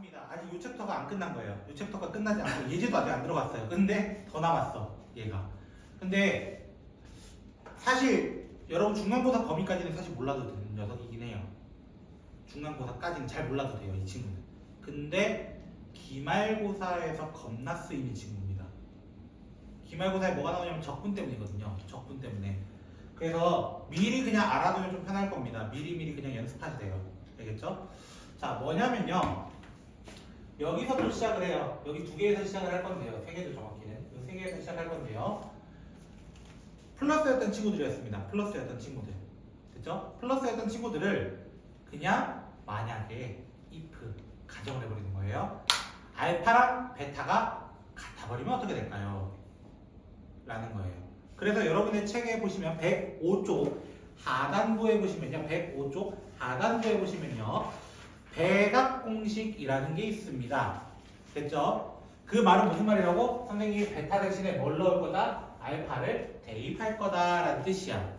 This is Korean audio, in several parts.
맞습니다. 아직 이 챕터가 안 끝난 거예요. 이 챕터가 끝나지 않고 예제도 아직 안 들어갔어요. 근데 더 남았어, 얘가. 근데 사실 여러분 중간고사 범위까지는 사실 몰라도 되는 녀석이긴 해요. 중간고사까지는 잘 몰라도 돼요, 이 친구는. 근데 기말고사에서 겁나 쓰이는 친구입니다. 기말고사에 뭐가 나오냐면 적분 때문이거든요. 적분 때문에. 그래서 미리 그냥 알아두면 좀 편할 겁니다. 미리 그냥 연습하시세요. 알겠죠? 자, 뭐냐면요. 여기서 또 시작을 해요. 여기 두 개에서 시작을 할 건데요. 세 개도 정확히는. 이 세 개에서 시작할 건데요. 플러스였던 친구들이었습니다. 플러스였던 친구들. 됐죠? 플러스였던 친구들을 그냥 만약에 if 가정을 해버리는 거예요. 알파랑 베타가 같아버리면 어떻게 될까요? 라는 거예요. 그래서 여러분의 책에 보시면 105쪽 하단부에 보시면요. 105쪽 하단부에 보시면요. 배각공식이라는 게 있습니다. 됐죠? 그 말은 무슨 말이라고? 선생님이 베타 대신에 뭘 넣을 거다? 알파를 대입할 거다라는 뜻이야.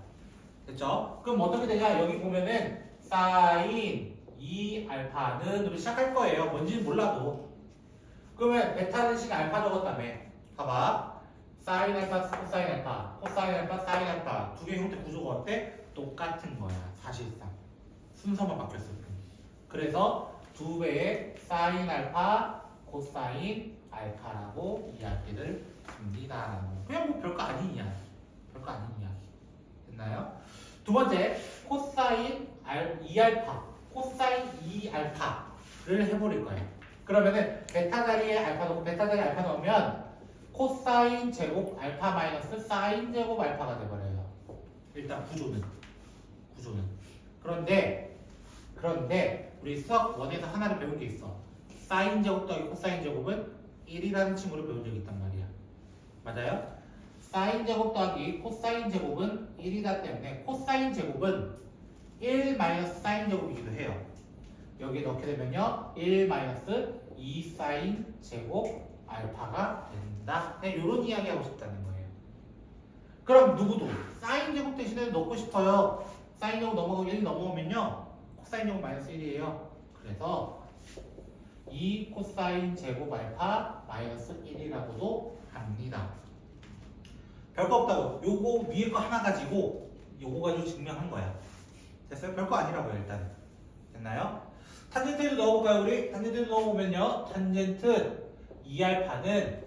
됐죠? 그럼 어떻게 되냐? 여기 보면은 사인 2알파는으로 시작할 거예요. 뭔지는 몰라도. 그러면 베타 대신에 알파 적었다며. 봐봐. 사인 알파, 코사인 알파, 코사인 알파, 사인 알파 두 개의 형태 구조가 어때? 똑같은 거야. 사실상. 순서만 바뀌었을 뿐. 그래서 두 배의 사인 알파, 코사인 알파라고 이야기를 합니다. 그냥 뭐 별거 아닌 이야기. 별거 아닌 이야기. 됐나요? 두 번째, 코사인 2알파, 코사인 2알파를 해버릴 거예요. 그러면은 베타 자리에 알파 넣고 베타 자리에 알파 넣으면 코사인 제곱 알파 마이너스 사인 제곱 알파가 돼버려요. 일단 구조는. 그런데 우리 수학 1에서 하나를 배운 게 있어. 사인 제곱 더하기 코사인 제곱은 1이라는 친구를 배운 적이 있단 말이야. 맞아요? 사인 제곱 더하기 코사인 제곱은 1이다 때문에 코사인 제곱은 1 마이너스 사인 제곱이기도 해요. 여기에 넣게 되면요 1 마이너스 2 사인 제곱 알파가 된다. 그냥 이런 이야기 하고 싶다는 거예요. 그럼 누구도 사인 제곱 대신에 넣고 싶어요. 사인 제곱 넘어가고 1이 넘어오면요 코사인 제곱 마이너스 1이에요. 그래서 2 코사인 제곱 알파 마이너스 1이라고도 합니다. 별거 없다고. 요거 위에 거 하나 가지고 요거 가지고 증명한 거야. 됐어요? 별거 아니라고요 일단. 됐나요? 탄젠트를 넣어볼까요 우리? 탄젠트를 넣어보면요 탄젠트 2알파는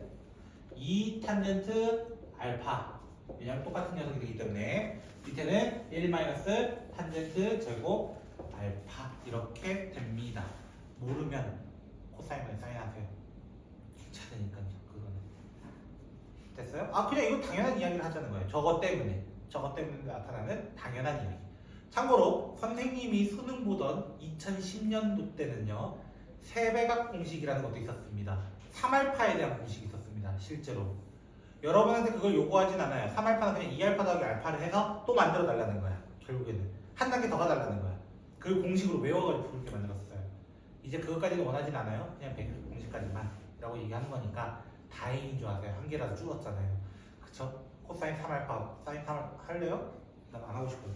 2 탄젠트 알파. 왜냐면 똑같은 녀석이 되기 때문에 밑에는 1 마이너스 탄젠트 제곱 알파 이렇게 됩니다. 모르면 코사인 마이너스 사인 하세요. 괜찮으니까요 그거는. 됐어요? 아 그냥 이거 당연한 이야기를 하자는 거예요. 저것 때문에 나타나는 당연한 이야기. 참고로 선생님이 수능 보던 2010년도 때는요 세배각 공식이라는 것도 있었습니다. 3알파에 대한 공식이 있었습니다. 실제로 여러분한테 그걸 요구하진 않아요. 3알파는 그냥 2알파 더하기 알파를 해서 또 만들어 달라는 거야. 결국에는 한 단계 더 가달라는 거야. 그 공식으로 외워가지고 그렇게 만들었어요. 이제 그것까지는 원하진 않아요. 그냥 배각 공식까지만 라고 얘기하는 거니까 다행인 줄 아세요. 한 개라도 줄었잖아요. 그쵸? 코사인 3알파 사인 3알파 할래요? 난 안 하고 싶어요.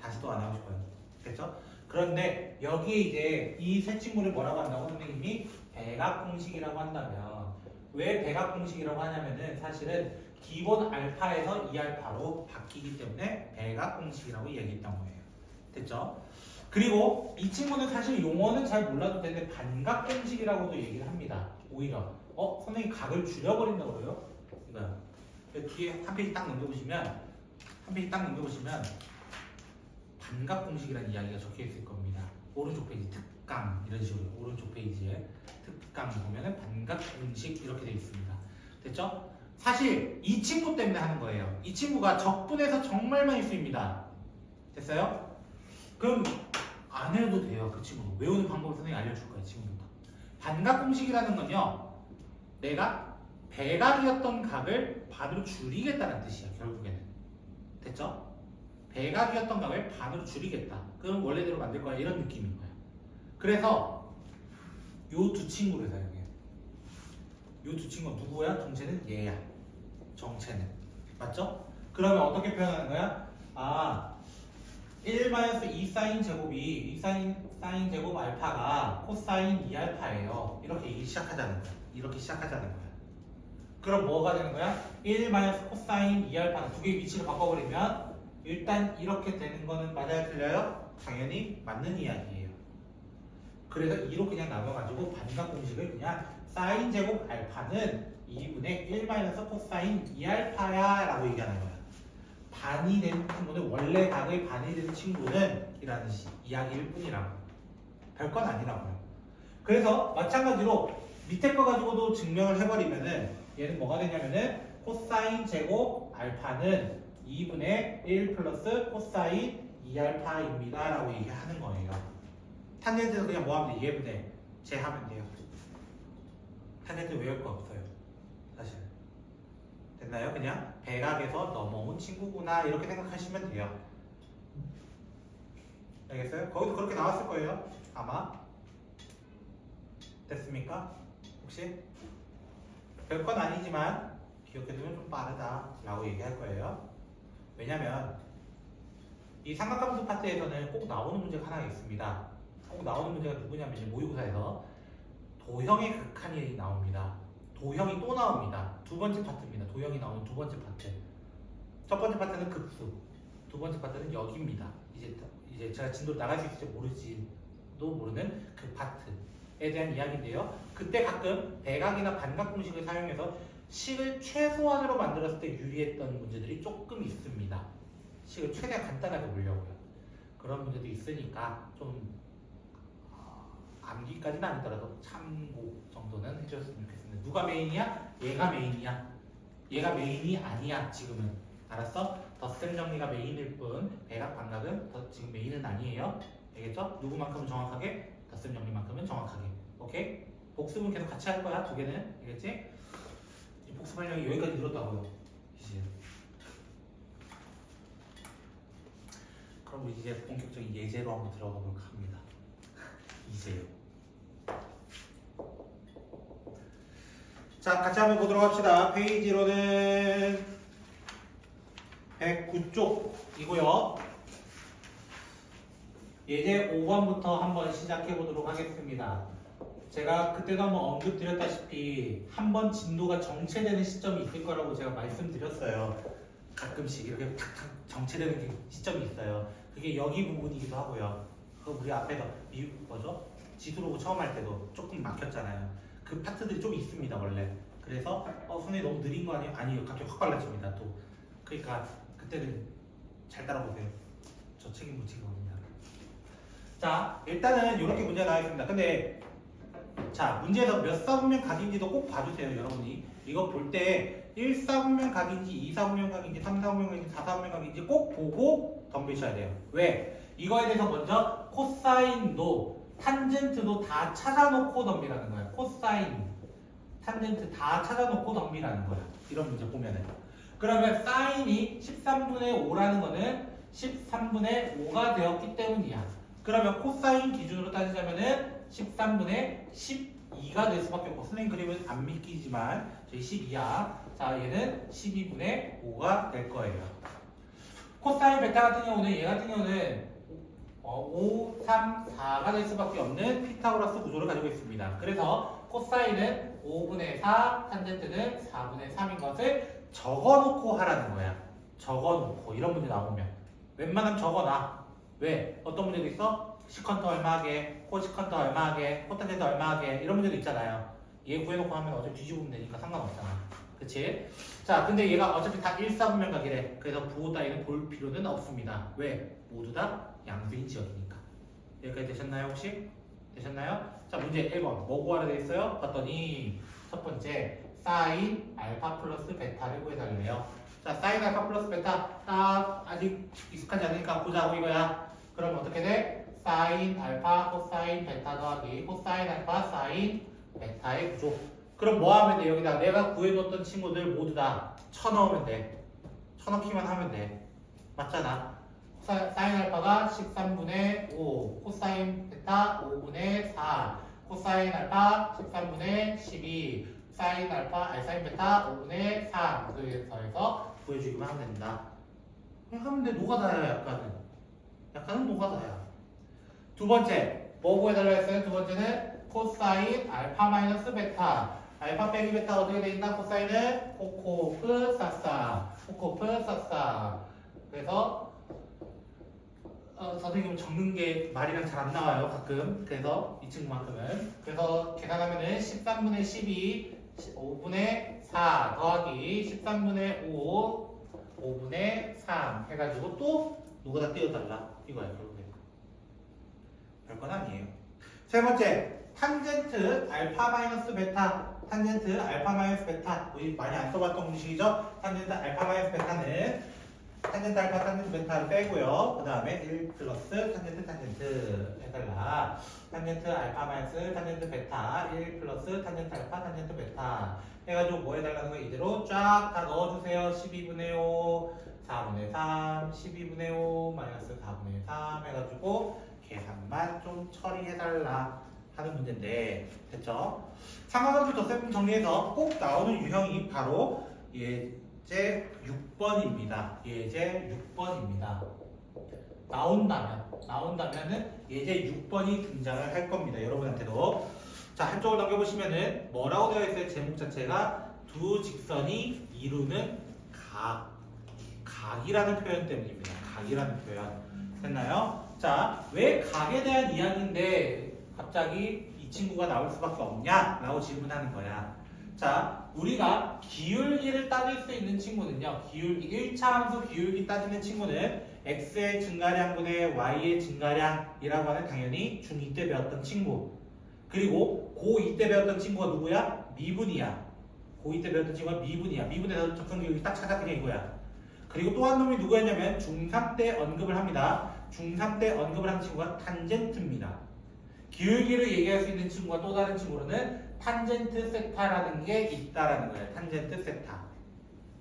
다시 또 안 하고 싶어요. 됐죠? 그런데 여기에 이제 이 세 친구를 뭐라고 한다고 선생님이 배각 공식이라고 한다면 왜 배각 공식이라고 하냐면은 사실은 기본 알파에서 2알파로 바뀌기 때문에 배각 공식이라고 얘기했던 거예요. 됐죠? 그리고 이 친구는 사실 용어는 잘 몰라도 되는데 반각 공식이라고도 얘기를 합니다. 오히려 선생님 각을 줄여버린다고 그래요? 이거요. 뒤에 한 페이지 딱 넘겨보시면 반각 공식이라는 이야기가 적혀 있을 겁니다. 오른쪽 페이지 특강 이런 식으로 오른쪽 페이지에 특강 보면은 반각 공식 이렇게 되어 있습니다. 됐죠? 사실 이 친구 때문에 하는 거예요. 이 친구가 적분에서 정말 많이 쓰입니다. 됐어요? 그럼 안 해도 돼요. 그 친구 외우는 방법을 선생님이 알려줄 거예요. 지금부터. 반각 공식이라는 건요 내가 배각이었던 각을 반으로 줄이겠다는 뜻이야. 결국에는. 됐죠? 배각이었던 각을 반으로 줄이겠다. 그럼 원래대로 만들 거야. 이런 느낌인 거야. 그래서 요 두 친구를 사용해요. 요 두 친구가 누구야? 정체는 얘야. 정체는. 맞죠? 그러면 어떻게 표현하는 거야? 1-2 사인 제곱이 2 사인 제곱 알파가 코사인 2알파예요. 이렇게 시작하자는 거야. 이렇게 시작하자는 거야. 그럼 뭐가 되는 거야? 1 코사인 2알파는 두 개의 위치를 바꿔버리면 일단 이렇게 되는 거는 맞아요? 틀려요? 당연히 맞는 이야기예요. 그래서 2로 그냥 나눠가지고 반각 공식을 그냥 사인 제곱 알파는 2분의 1 코사인 2알파야 라고 얘기하는 거야. 반이 되는 친구는 원래 각의 반이 되는 친구는 이라는 이야기일 뿐이라고. 별건 아니라고요. 그래서 마찬가지로 밑에 거 가지고도 증명을 해버리면은 얘는 뭐가 되냐면은 코사인 제곱 알파는 2분의 1 플러스 코사인 2알파입니다 라고 얘기하는 거예요. 탄젠트는 그냥 뭐 하면 돼? 얘분의 제 하면 돼요. 탄젠트 외울 거 없어요. 사실. 됐나요? 그냥 백악에서 넘어온 친구구나 이렇게 생각하시면 돼요. 알겠어요? 거기도 그렇게 나왔을 거예요. 아마. 됐습니까? 혹시? 별건 아니지만 기억해두면 좀 빠르다 라고 얘기할 거예요. 왜냐면 이 삼각함수 파트에서는 꼭 나오는 문제가 하나 있습니다. 꼭 나오는 문제가 누구냐면 모의고사에서 도형의 극한이 나옵니다. 도형이 또 나옵니다. 두 번째 파트입니다. 도형이 나오는 두 번째 파트. 첫 번째 파트는 급수, 두 번째 파트는 여기입니다. 이제 제가 진도를 나갈 수 있을지 모르지도 모르는 그 파트에 대한 이야기인데요. 그때 가끔 대각이나 반각 공식을 사용해서 식을 최소한으로 만들었을 때 유리했던 문제들이 조금 있습니다. 식을 최대한 간단하게 보려고요. 그런 문제도 있으니까 좀 암기까지는 아니더라도 참고 정도는 해줬으면 좋겠습니다. 누가 메인이야? 얘가 메인이야. 얘가 메인이 아니야 지금은. 알았어? 덧셈 정리가 메인일 뿐 대각 반각은 지금 메인은 아니에요. 알겠죠? 누구만큼은 정확하게 덧셈 정리만큼은 정확하게. 오케이? 복습은 계속 같이 할 거야 두 개는. 알겠지? 복습하려면 여기까지 늘었다고요. 이제. 그럼 이제 본격적인 예제로 한번 들어가 볼까 합니다. 이제요. 자, 같이 한번 보도록 합시다. 페이지로는 109쪽이고요. 예제 5번부터 한번 시작해 보도록 하겠습니다. 제가 그때도 한번 언급드렸다시피 한번 진도가 정체되는 시점이 있을 거라고 제가 말씀드렸어요. 가끔씩 이렇게 탁탁 정체되는 시점이 있어요. 그게 여기 부분이기도 하고요. 그 우리 앞에서 지수로고 처음 할 때도 조금 막혔잖아요. 그 파트들이 좀 있습니다 원래. 그래서 선생님 너무 느린 거 아니에요? 아니요. 갑자기 확 빨라집니다 또. 그러니까 그때는 잘 따라보세요. 저 책임 못 지는 겁니다. 자, 일단은 이렇게 문제가 나와 있습니다. 근데 자, 문제에서 몇 사분면 각인지도 꼭 봐주세요 여러분이. 이거 볼 때 1사분면 각인지 2사분면 각인지 3사분면 각인지 4사분면 각인지 꼭 보고 덤비셔야 돼요. 왜? 이거에 대해서 먼저 코사인도 탄젠트도 다 찾아놓고 덤비라는 거야. 코사인, 탄젠트 다 찾아놓고 덤비라는 거야. 이런 문제 보면은. 그러면 사인이 13분의 5라는 거는 13분의 5가 되었기 때문이야. 그러면 코사인 기준으로 따지자면은 13분의 12가 될 수밖에 없고, 선생님 그림은 안 믿기지만 저희 12야. 자, 얘는 12분의 5가 될 거예요. 코사인 베타 같은 경우는 얘 같은 경우는 5, 3, 4가 될 수밖에 없는 피타고라스 구조를 가지고 있습니다. 그래서 코사인은 5분의 4, 탄젠트는 4분의 3인 것을 적어놓고 하라는 거야. 적어놓고. 이런 문제 나오면 웬만하면 적어놔. 왜? 어떤 문제도 있어? 시컨트 얼마하게, 코시컨트 얼마하게, 코탄젠트 얼마하게 이런 문제도 있잖아요. 얘 구해놓고 하면 어차피 뒤집으면 되니까 상관없잖아. 그치? 자, 근데 얘가 어차피 다 1사분면각이래. 그래서 부호 따위는 볼 필요는 없습니다. 왜? 모두 다 양수인 지역이니까. 여기까지 되셨나요 혹시? 되셨나요? 자, 문제 1번 뭐 구하라 돼 있어요? 봤더니 첫 번째 사인 알파 플러스 베타를 구해달래요. 자, 사인 알파 플러스 베타 딱 아직 익숙하지 않으니까 보자고 이거야. 그럼 어떻게 돼? 사인 알파 코사인 베타 더하기 코사인 알파 사인 베타의 구조. 그럼 뭐 하면 돼? 여기다 내가 구해뒀던 친구들 모두 다 쳐넣으면 돼. 쳐넣기만 하면 돼. 맞잖아. 사인 알파가 13분의 5, 코사인 베타 5분의 4, 코사인 알파 13분의 12, 사인 알파, 사인 베타 5분의 3. 그래서 구해주기만 하면 된다. 그냥 하면 돼. 노가다야 약간은. 약간은 노가다야. 두 번째 뭐 구해달라 했어요? 두 번째는 코사인 알파 마이너스 베타. 알파 빼기 베타 어떻게 돼 있나? 코사인은 코코프 사사. 코코프 사사. 그래서 선생님은 적는 게 말이랑 잘 안 나와요 가끔. 그래서 이 친구만큼은. 그래서 계산하면은 13분의 12 5분의 4 더하기 13분의 5 5분의 3 해가지고 또 누구다 띄워달라 이거야 결국에. 별건 아니에요. 세 번째 탄젠트 알파 마이너스 베타. 탄젠트 알파 마이너스 베타 우리 많이 안 써봤던 공식이죠. 탄젠트 알파 마이너스 베타는 탄젠트 알파 탄젠트 베타를 빼고요. 그 다음에 1 플러스 탄젠트 해달라. 탄젠트 알파 마이너스 탄젠트 베타 1 플러스 탄젠트 알파 탄젠트 베타 해가지고 뭐 해달라는 거 이대로 쫙 다 넣어주세요. 12분의 5 4분의 3 12분의 5 마이너스 4분의 3 해가지고 계산만 좀 처리해달라 하는 문제인데 됐죠? 삼각관계 덧셈 정리해서 꼭 나오는 유형이 바로 예제 6번입니다. 예제 6번입니다. 나온다면은 예제 6번이 등장을 할 겁니다. 여러분한테도. 자, 한쪽을 넘겨보시면은 뭐라고 되어 있어요? 제목 자체가 두 직선이 이루는 각이라는 표현 때문입니다. 각이라는 표현. 됐나요? 자, 왜 각에 대한 이야기인데 갑자기 이 친구가 나올 수밖에 없냐? 라고 질문하는 거야. 자, 우리가 기울기를 따질 수 있는 친구는요. 기울기 1차 함수 기울기 따지는 친구는 x의 증가량분의 y의 증가량이라고 하는 당연히 중2 때 배웠던 친구. 그리고 고2 때 배웠던 친구가 누구야? 미분이야. 고2 때 배웠던 친구가 미분이야. 미분에서 적성 기울기 딱 찾았더니 이거야. 그리고 또 한 놈이 누구였냐면 중3 때 언급을 합니다. 중3 때 언급을 한 친구가 탄젠트입니다. 기울기를 얘기할 수 있는 친구가 또 다른 친구로는 탄젠트 세타라는 게 있다라는 거예요. 탄젠트 세타.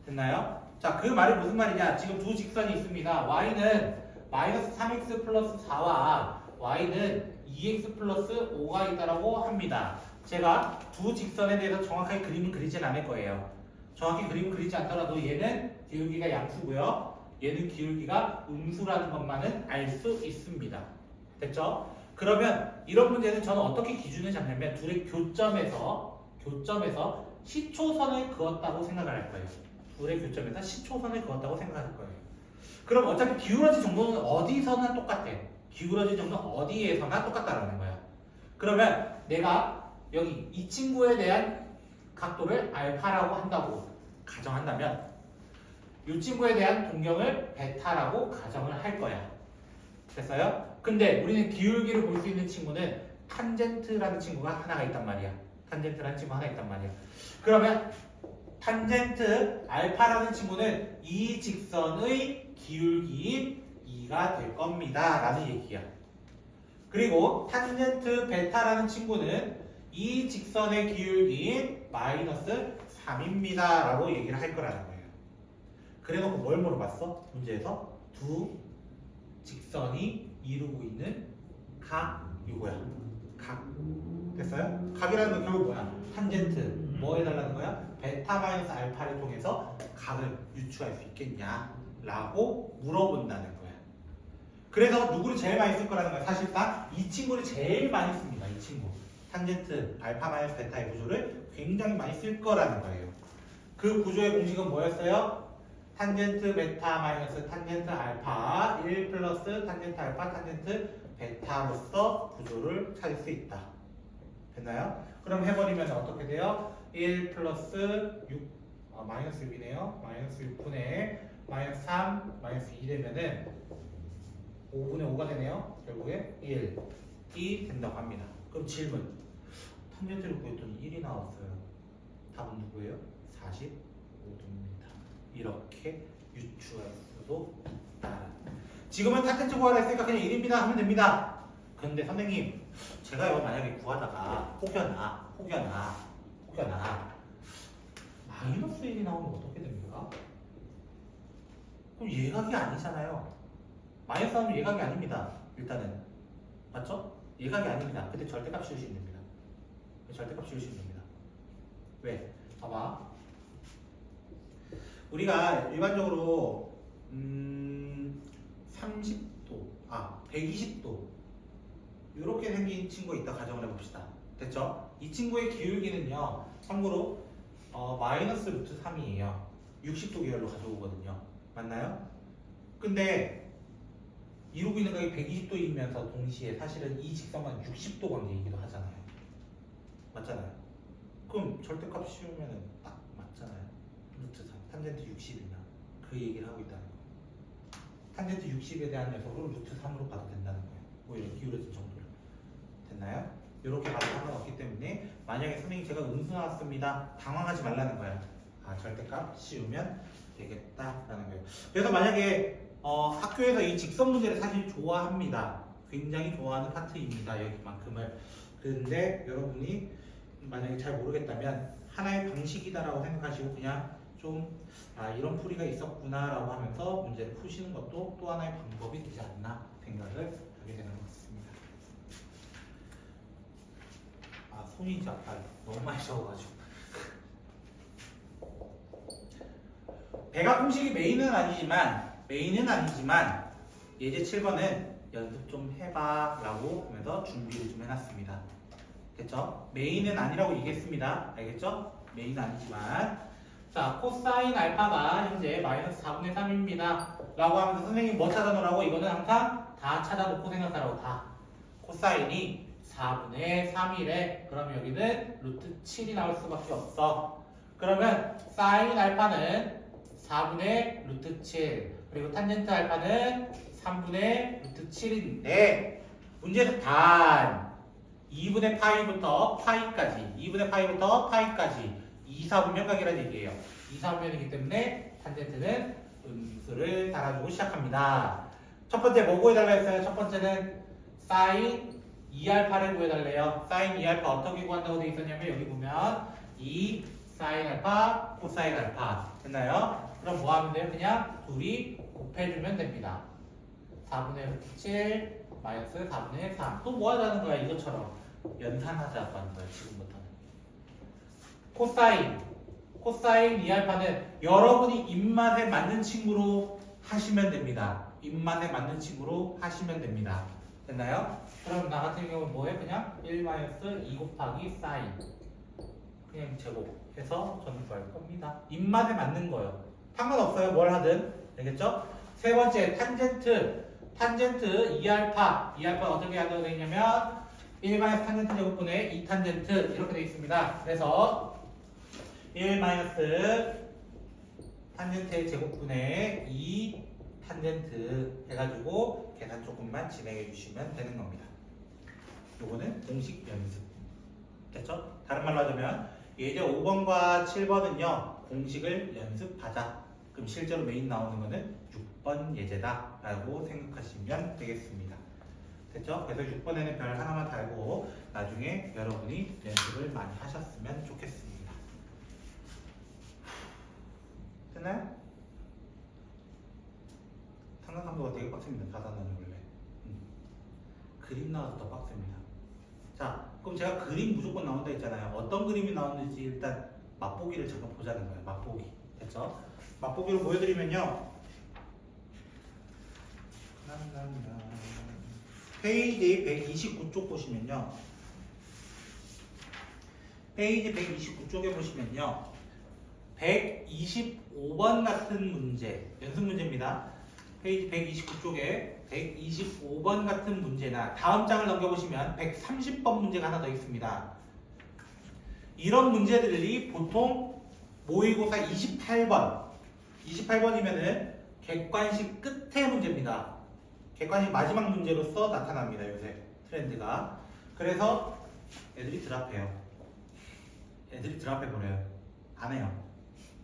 됐나요? 자, 그 말이 무슨 말이냐? 지금 두 직선이 있습니다. y는 마이너스 3x 플러스 4와 y는 2x 플러스 5가 있다라고 합니다. 제가 두 직선에 대해서 정확하게 그림을 그리진 않을 거예요. 정확히 그림을 그리지 않더라도 얘는 기울기가 양수고요. 얘는 기울기가 음수라는 것만은 알 수 있습니다. 됐죠? 그러면 이런 문제는 저는 어떻게 기준을 잡냐면 둘의 교점에서 시초선을 그었다고 생각을 할 거예요. 둘의 교점에서 시초선을 그었다고 생각할 거예요. 그럼 어차피 기울어진 정도는 어디서나 똑같아. 기울어진 정도는 어디에서나 똑같다라는 거야. 그러면 내가 여기 이 친구에 대한 각도를 알파라고 한다고 가정한다면 이 친구에 대한 동경을 베타라고 가정을 할 거야. 됐어요? 근데 우리는 기울기를 볼 수 있는 친구는 탄젠트라는 친구가 하나가 있단 말이야. 탄젠트라는 친구가 하나 있단 말이야. 그러면 탄젠트 알파라는 친구는 이 직선의 기울기인 2가 될 겁니다. 라는 얘기야. 그리고 탄젠트 베타라는 친구는 이 직선의 기울기인 마이너스 3입니다. 라고 얘기를 할 거라는 거예요. 그래놓고 뭘 물어봤어? 문제에서 두 직선이 이루고 있는 각 이거야. 각. 됐어요? 각이라는 건 결국 뭐야? 탄젠트. 뭐 해달라는 거야? 베타 마이너스 알파를 통해서 각을 유추할 수 있겠냐? 라고 물어본다는 거야. 그래서 누구를 제일 많이 쓸 거라는 거야? 사실상 이 친구를 제일 많이 씁니다. 이 친구. 탄젠트 알파 마이너스 베타의 구조를 굉장히 많이 쓸 거라는 거예요. 그 구조의 공식은 뭐였어요? 탄젠트 베타 마이너스 탄젠트 알파 1 플러스 탄젠트 알파 탄젠트 베타로서 구조를 찾을 수 있다. 됐나요? 그럼 해버리면 어떻게 돼요? 1 플러스 6 마이너스 6이네요. 마이너스 6분의 마이너스 3 마이너스 2 되면은 5분의 5가 되네요. 결국에 1이 된다고 합니다. 그럼 질문. 탄젠트를 구했더니 1이 나왔어요. 답은 누구예요? 45도입니다. 이렇게 유추할 수도 있다. 지금은 탄젠트 구하라 했으니까 그냥 1입니다 하면 됩니다. 근데 선생님 제가요 만약에 구하다가 혹여나 마이너스 1이 나오면 어떻게 됩니까? 그럼 예각이 아니잖아요. 마이너스 나오면 예각이 아닙니다. 일단은 맞죠? 예각이 아닙니다. 근데 절대값 씌우시면 됩니다. 절대값 씌우시면 됩니다. 왜? 봐봐. 우리가 일반적으로 30도 120도 이렇게 생긴 친구가 있다 가정을 해봅시다. 됐죠? 이 친구의 기울기는요 참고로 마이너스 루트 3이에요 60도 계열로 가져오거든요. 맞나요? 근데 이루고 있는 각이 120도이면서 동시에 사실은 이 직선과는 60도 관계이기도 하잖아요. 맞잖아요. 그럼 절대값 씌우면은 딱 맞잖아요. 루트 3, 탄젠트 60이나 그 얘기를 하고 있다는 거예요. 탄젠트 60에 대한 녀석으로 루트 3으로 가도 된다는 거예요. 오히려 기울어진 정도를. 됐나요? 이렇게 가도 상관없기 때문에 만약에 선생님 제가 음수 나왔습니다. 당황하지 말라는 거예요. 절대값 씌우면 되겠다라는 거예요. 그래서 만약에 학교에서 이 직선 문제를 사실 좋아합니다. 굉장히 좋아하는 파트입니다. 여기만큼을. 그런데 여러분이 만약에 잘 모르겠다면 하나의 방식이다라고 생각하시고 그냥 좀 이런 풀이가 있었구나 라고 하면서 문제를 푸시는 것도 또 하나의 방법이 되지 않나 생각을 하게 되는 것 같습니다. 손이 이제 아파요. 너무 많이 적어가지고. 배각 공식이 메인은 아니지만 예제 7번은 연습 좀 해봐 라고 하면서 준비를 좀 해놨습니다. 됐죠? 메인은 아니라고 얘기했습니다. 알겠죠? 메인은 아니지만 자, 코사인 알파가 현재 마이너스 4분의 3입니다 라고 하면서 선생님 뭐 찾아놓으라고? 이거는 항상 다 찾아놓고 생각하라고. 다 코사인이 4분의 3이래. 그럼 여기는 루트 7이 나올 수밖에 없어. 그러면 사인 알파는 4분의 루트 7 그리고 탄젠트 알파는 3분의 루트 7인데 문제에서 단 2분의 파이부터 파이까지 2, 4분면각이라는 얘기예요. 2, 4분면이기 때문에 탄젠트는 음수를 달아주고 시작합니다. 첫 번째 뭐 구해달라 했어요? 첫 번째는 사인 2알파를 구해달래요. 사인 2알파 어떻게 구한다고 되어 있었냐면 여기 보면 2 사인 알파 코사인 알파 됐나요? 그럼 뭐 하면 돼요? 그냥 둘이 곱해주면 됩니다. 4분의 루트 7 마이너스 4분의 3 또 뭐 하자는 거야? 이것처럼 연산하자고 하는 거야 지금부터는. 코사인 2알파는 여러분이 입맛에 맞는 친구로 하시면 됩니다. 입맛에 맞는 친구로 하시면 됩니다. 됐나요? 그럼 나 같은 경우는 뭐해? 그냥 1-2 곱하기 사인 그냥 제곱해서 저는 구할 겁니다. 입맛에 맞는 거요. 상관없어요. 뭘 하든. 알겠죠? 세 번째 탄젠트 2알파 어떻게 하게 되냐면 1 탄젠트 제곱분의 2 탄젠트 이렇게 되어 있습니다. 그래서 1 탄젠트의 제곱분의 2 탄젠트 해가지고 계산 조금만 진행해 주시면 되는 겁니다. 요거는 공식 연습. 됐죠? 다른 말로 하자면 예제 5번과 7번은요 공식을 연습하자. 그럼 실제로 메인 나오는 거는 6번 예제다 라고 생각하시면 되겠습니다. 됐죠? 그래서 6번에는 별 하나만 달고 나중에 여러분이 연습을 많이 하셨으면 좋겠습니다. 됐나요? 삼각함도가 되게 빡셉니다. 자산단위 원래. 그림 나와서 더 빡셉니다. 자, 그럼 제가 그림 무조건 나온다 했잖아요. 어떤 그림이 나오는지 일단 맛보기를 잠깐 보자는 거예요. 맛보기. 됐죠? 맛보기로 보여드리면요. 페이지 129쪽 보시면요. 페이지 129쪽에 보시면요. 125번 같은 문제, 연습 문제입니다. 페이지 129쪽에 125번 같은 문제나 다음 장을 넘겨보시면 130번 문제가 하나 더 있습니다. 이런 문제들이 보통 모의고사 28번이면은 객관식 끝에 문제입니다. 객관식 마지막 문제로서 나타납니다. 요새 트렌드가. 그래서 애들이 드랍해요. 애들이 드랍해버려요. 안 해요.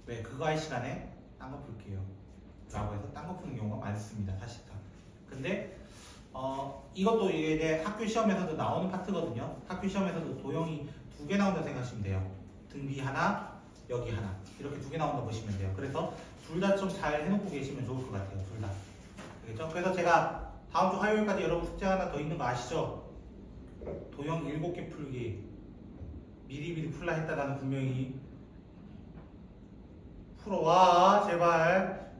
왜? 그거 할 시간에 딴 거 풀게요 라고 해서 딴 거 푸는 경우가 많습니다. 사실상. 근데 이것도 이제 학교 시험에서도 나오는 파트거든요. 학교 시험에서도 도형이 2개 나온다 생각하시면 돼요. 등비 하나, 여기 하나 이렇게 2개 나온다 보시면 돼요. 그래서 둘 다 좀 잘 해놓고 계시면 좋을 것 같아요. 둘 다. 알겠죠? 그래서 제가 다음 주 화요일까지 여러분 숙제 하나 더 있는 거 아시죠? 도형 7개 풀기 미리미리 풀라 했다. 나는 분명히 풀어와 제발.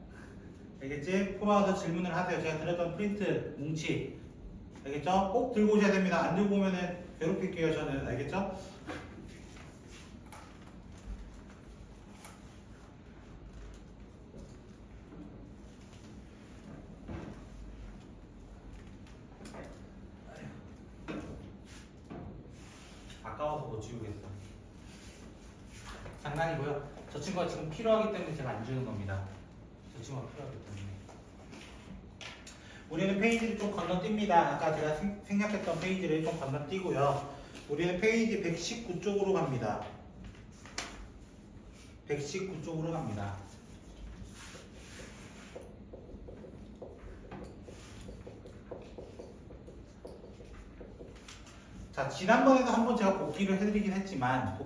알겠지? 풀어와서 질문을 하세요. 제가 드렸던 프린트 뭉치. 알겠죠? 꼭 들고 오셔야 됩니다. 안 들고 오면은 괴롭힐게요, 저는. 알겠죠? 아까워서 못 지우겠어. 장난이고요. 저 친구가 지금 필요하기 때문에 제가 안 주는 겁니다. 저 친구가 필요하기 때문에. 우리는 페이지를 좀 건너뜁니다. 아까 제가 생략했던 페이지를 좀 건너뛰고요. 우리는 페이지 119쪽으로 갑니다. 119쪽으로 갑니다. 자, 지난번에도 한번 제가 복기를 해드리긴 했지만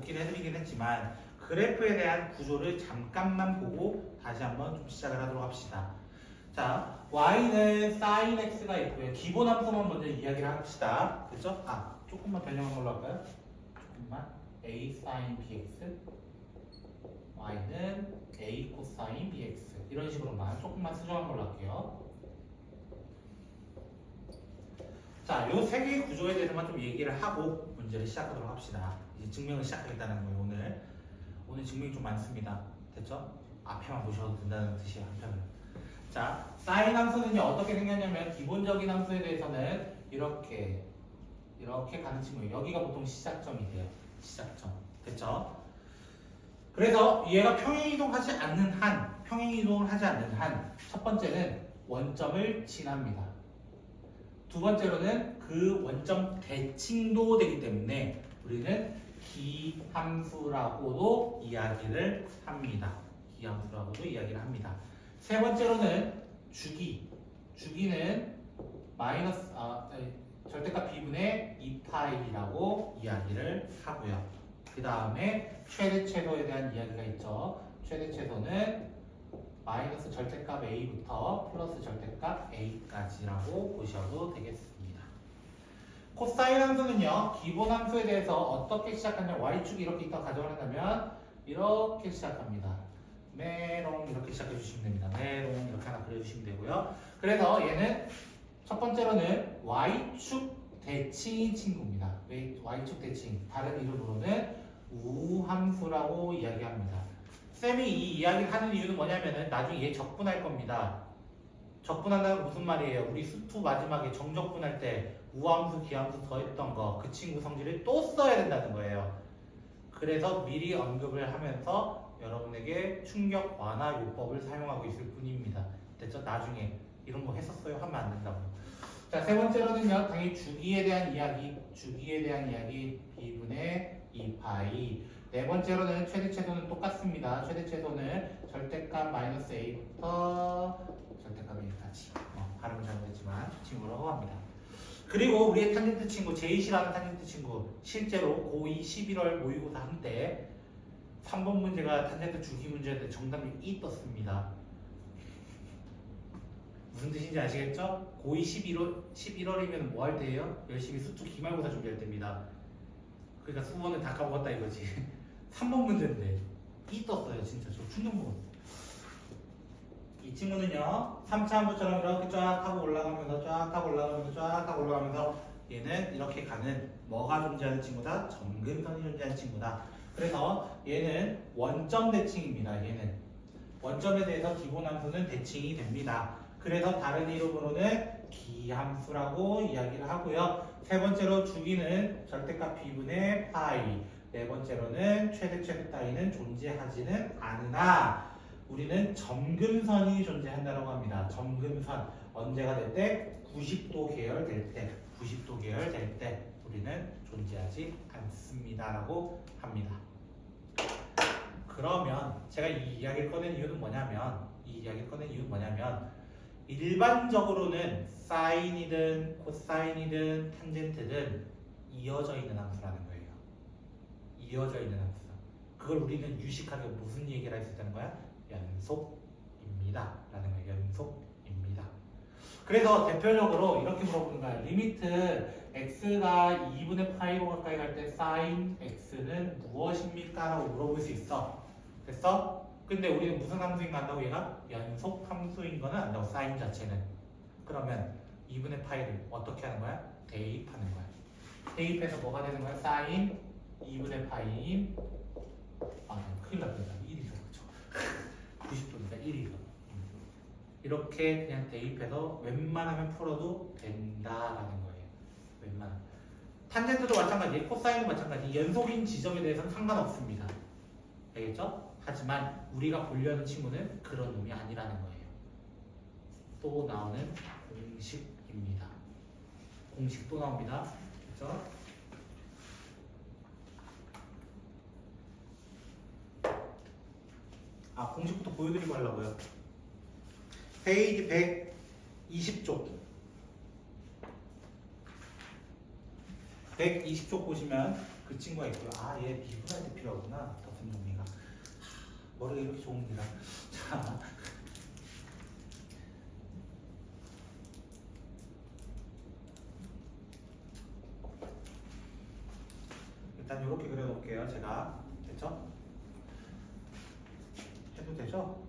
그래프에 대한 구조를 잠깐만 보고 다시 한번 좀 시작을 하도록 합시다. 자, y는 sin x가 있고요. 기본 함수만 먼저 이야기를 합시다. 그렇죠? 아, 조금만 변형한 걸로 할까요? 조금만 a sin bx y는 a cosine bx 이런 식으로만 조금만 수정한 걸로 할게요. 자, 요 세 개의 구조에 대해서만 좀 얘기를 하고 문제를 시작하도록 합시다. 이제 증명을 시작하겠다는 거예요. 오늘 증명이 좀 많습니다. 됐죠? 앞에만 보셔도 된다는 뜻이에요. 한편으로. 자, 사인 함수는요 어떻게 생겼냐면 기본적인 함수에 대해서는 이렇게 가는 친구예요. 여기가 보통 시작점이 돼요. 시작점. 됐죠? 그래서 얘가 평행이동을 하지 않는 한 첫 번째는 원점을 지납니다. 두 번째로는 그 원점 대칭도 되기 때문에 우리는 기함수라고도 이야기를 합니다. 세 번째로는 주기는 마이너스 절대값 b분의 2파이라고 이야기를 하고요. 그 다음에 최대 최소에 대한 이야기가 있죠. 최대 최소는 마이너스 절대값 a부터 플러스 절대값 a까지라고 보셔도 되겠습니다. 코사인 함수는요 기본 함수에 대해서 어떻게 시작하냐면 y축이 이렇게 있다 가져간다면 이렇게 시작합니다. 메롱 이렇게 시작해 주시면 됩니다. 메롱 이렇게 하나 그려주시면 되고요. 그래서 얘는 첫 번째로는 y축 대칭인 친구입니다. y축 대칭 다른 이름으로는 우함수라고 이야기합니다. 쌤이 이 이야기를 하는 이유는 뭐냐면은 나중에 얘 적분할 겁니다. 적분한다는 건 무슨 말이에요? 우리 수투 마지막에 정적분할 때 우함수, 기함수 더했던 거 그 친구 성질을 또 써야 된다는 거예요. 그래서 미리 언급을 하면서 여러분에게 충격 완화 요법을 사용하고 있을 뿐입니다. 됐죠? 나중에 이런 거 했었어요 하면 안 된다고. 자, 세 번째로는요 당연히 주기에 대한 이야기 b분의 2파이. 네 번째로는 최대 최소는 똑같습니다. 최대 최소는 절대값 마이너스 a부터 절대값 a까지. 발음 잘못했지만 저 친구라고 합니다. 그리고 우리의 탄젠트 친구 제이시라는 탄젠트 친구 실제로 고2 11월 모의고사 한때 3번 문제가 탄젠트 주기 문제인데 정답이 E 떴습니다. 무슨 뜻인지 아시겠죠? 고2 11월이면 뭐 할 때예요? 열심히 수투 기말고사 준비할 때입니다. 그러니까 수원을 다 까먹었다 이거지. 3번 문제인데 E 떴어요. 진짜 저 충격 먹었어요. 이 친구는요 3차 함수처럼 이렇게 쫙 하고 올라가면서 얘는 이렇게 가는 뭐가 존재하는 친구다? 점근선이 존재하는 친구다. 그래서 얘는 원점 대칭입니다. 얘는 원점에 대해서 기본 함수는 대칭이 됩니다. 그래서 다른 이름으로는 기함수라고 이야기를 하고요. 세 번째로 주기는 절대값 b분의 파이. 네 번째로는 최대 따위는 존재하지는 않으나 우리는 점근선이 존재한다고 합니다. 점근선 언제가 될 때? 90도 계열될 때 우리는 존재하지 않습니다라고 합니다. 그러면 제가 이 이야기를 꺼낸 이유는 뭐냐면 일반적으로는 사인이든 코사인이든 탄젠트든 이어져 있는 함수라는 거예요. 이어져 있는 함수. 그걸 우리는 유식하게 무슨 얘기를 할 수 있다는 거야? 연속입니다. 라는 거예요. 연속입니다. 그래서 대표적으로 이렇게 물어보는 거야. 리미트 x가 2분의 파이로 가까이 갈 때 sin x는 무엇입니까? 라고 물어볼 수 있어. 됐어? 근데 우리는 무슨 함수인 거 안다고 얘가? 연속 함수인 거는 안다고 사인 자체는. 그러면 2분의 파이를 어떻게 하는 거야? 대입하는 거야. 대입해서 뭐가 되는 거야? 사인 2분의 파이인 큰일 났다. 1이죠. 그렇죠? 90도니까 1이죠. 이렇게 그냥 대입해서 웬만하면 풀어도 된다라는 거예요. 웬만하면. 탄젠트도 마찬가지, 코사인도 마찬가지. 연속인 지점에 대해서는 상관없습니다. 알겠죠? 하지만 우리가 보려는 친구는 그런 놈이 아니라는 거예요. 또 나오는 공식입니다. 공식 또 나옵니다. 그렇죠? 공식부터 보여드리고 하려고요. 페이지 120쪽 120쪽 보시면 그 친구가 있고요. 얘 미분할 때 필요하구나. 덧셈 정리가. 머리가 이렇게 좋습니다. 자, 일단 이렇게 그려놓을게요. 제가 됐죠? 해도 되죠?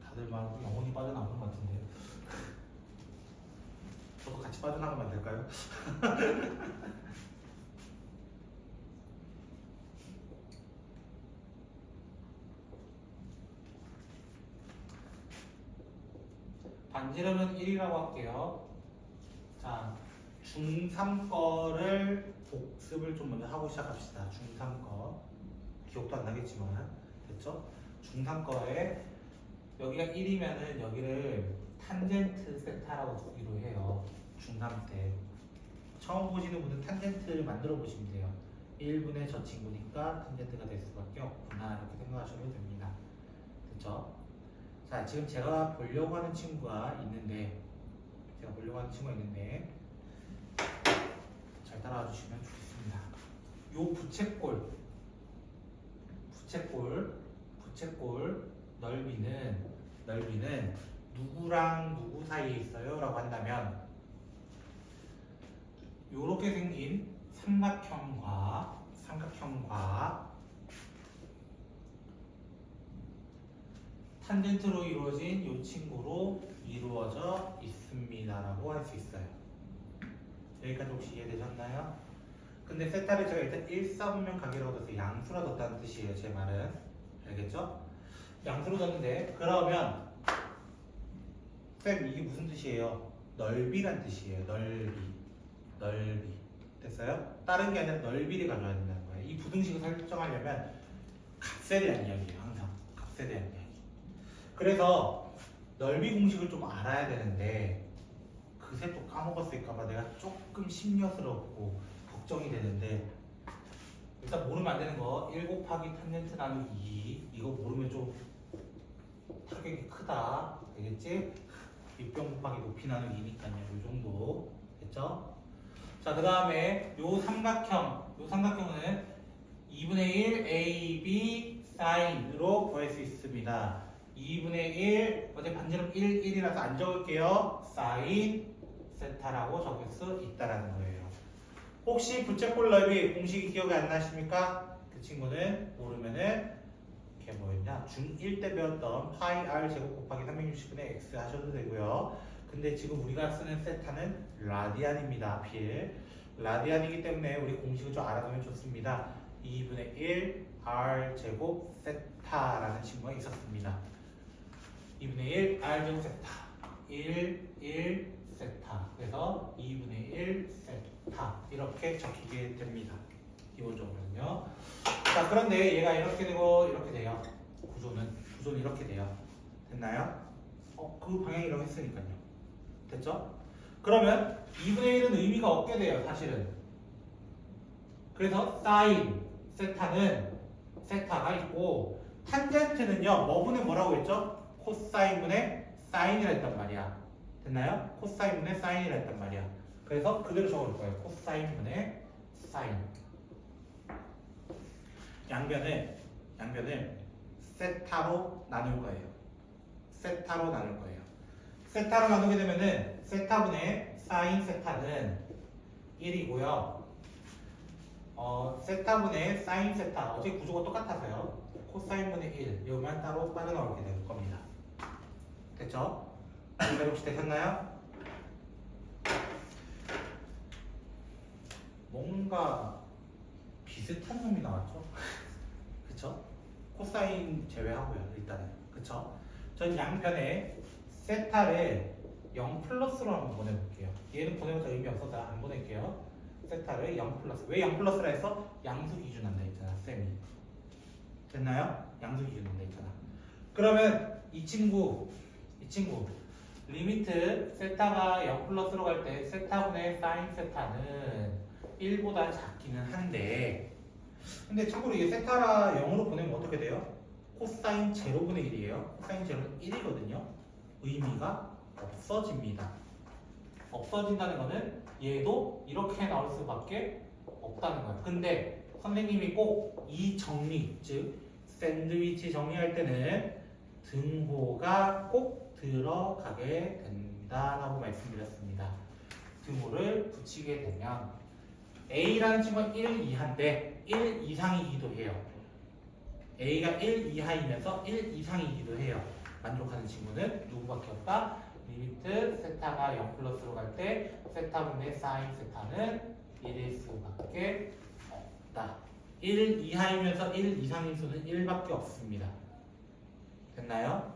다들 막 영혼이 빠져나오는 것 같은데요. 저도 같이 빠져나가면 안 될까요? 반지름은 1이라고 할게요. 자, 중3 거를 복습을 좀 먼저 하고 시작합시다. 중3 거. 기억도 안 나겠지만, 됐죠? 중3 거에 여기가 1이면은 여기를 탄젠트 세타라고 두기로 해요. 중3 때. 처음 보시는 분은 탄젠트를 만들어 보시면 돼요. 1분의 저 친구니까 탄젠트가 될 수밖에 없구나. 이렇게 생각하셔도 됩니다. 됐죠? 자, 지금 제가 보려고 하는 친구가 있는데, 잘 따라와 주시면 좋겠습니다. 요 부채꼴 넓이는 누구랑 누구 사이에 있어요? 라고 한다면, 요렇게 생긴 삼각형과 탄젠트로 이루어진 이 친구로 이루어져 있습니다라고 할 수 있어요. 여기까지 혹시 이해되셨나요? 근데 세타를 제가 일단 일사분면 관계라고 둬서 양수라 뒀다는 뜻이에요. 제 말은. 알겠죠? 양수로 뒀는데 그러면 쌤 이게 무슨 뜻이에요? 넓이란 뜻이에요. 넓이. 됐어요? 다른 게 아니라 넓이를 가져야 된다는 거예요. 이 부등식을 설정하려면 값에 대한 이야기예요. 항상 값에 대한 이야기. 그래서 넓이 공식을 좀 알아야 되는데 그새 또 까먹었을까봐 내가 조금 심려스럽고 걱정이 되는데, 일단 모르면 안 되는 거 1 곱하기 탄젠트 나누기 2 이거 모르면 좀 타격이 크다. 알겠지? 밑변 곱하기 높이 나누기 2니까요. 이 정도 됐죠? 자, 그 다음에 요 삼각형은 2분의 1 AB 사인으로 구할 수 있습니다. 2분의 1, 어제 반지름 1이라서 안 적을게요. 사인 세타라고 적을 수 있다라는 거예요. 혹시 부채꼴 넓이 공식이 기억이 안 나십니까? 그 친구는 모르면은 이게 뭐였냐? 중1 때 배웠던 파이 r 제곱 곱하기 360분의 x 하셔도 되고요. 근데 지금 우리가 쓰는 세타는 라디안입니다. 하필 라디안이기 때문에 우리 공식을 좀 알아두면 좋습니다. 2분의 1 r 제곱 세타라는 친구가 있었습니다. 2분의 1 r 제곱 세타 1 세타. 그래서 2분의 1 세타 이렇게 적히게 됩니다. 기본적으로는요. 자, 그런데 얘가 이렇게 되고 이렇게 돼요. 구조는 이렇게 돼요. 됐나요? 그 방향이라고 했으니까요. 됐죠? 그러면 2분의 1은 의미가 없게 돼요. 사실은. 그래서 사인 세타가 있고, 탄젠트는요 뭐분의 뭐라고 했죠? 코사인분의 사인이라 했단 말이야. 됐나요? 코사인분의 사인이라 했단 말이야. 그래서 그대로 적을 거예요. 코사인분의 사인. 양변을 세타로 나눌 거예요. 세타로 나누게 되면은 세타분의 사인 세타는 1이고요. 세타분의 사인 세타 어제 구조가 똑같아서요. 코사인분의 1 이거만 따로 빠져나오게 될 겁니다. 됐죠? 이해가 혹시 되셨나요? 뭔가 비슷한 놈이 나왔죠? 그쵸? 코사인 제외하고요 일단은. 그쵸? 전 양편에 세타를 0 플러스로 한번 보내볼게요. 얘는 보내면서 의미 없어서 안 보낼게요. 세타를 0 플러스. 왜 0 플러스라 해서 양수 기준한다 했잖아 쌤이. 됐나요? 양수 기준한다 했잖아. 그러면 이 친구 리미트 세타가 0 플러스로 갈 때 세타분의 사인 세타는 1보다 작기는 한데, 근데 참고로 이게 세타라 0으로 보내면 어떻게 돼요? 코사인 제로분의 1이에요. 코사인 제로는 1이거든요. 의미가 없어집니다. 없어진다는 거는 얘도 이렇게 나올 수밖에 없다는 거예요. 근데 선생님이 꼭 이 정리, 즉 샌드위치 정리할 때는 등호가 꼭 들어가게 된다라고 말씀드렸습니다. 등호를 붙이게 되면 A라는 친구는 1 이하인데 1 이상이기도 해요. A가 1 이하이면서 1 이상이기도 해요. 만족하는 친구는 누구밖에 없다? 리미트 세타가 0 플러스로 갈 때 세타분의 사인 세타는 1일 수밖에 없다. 1 이하이면서 1 이상인 수는 1밖에 없습니다. 됐나요?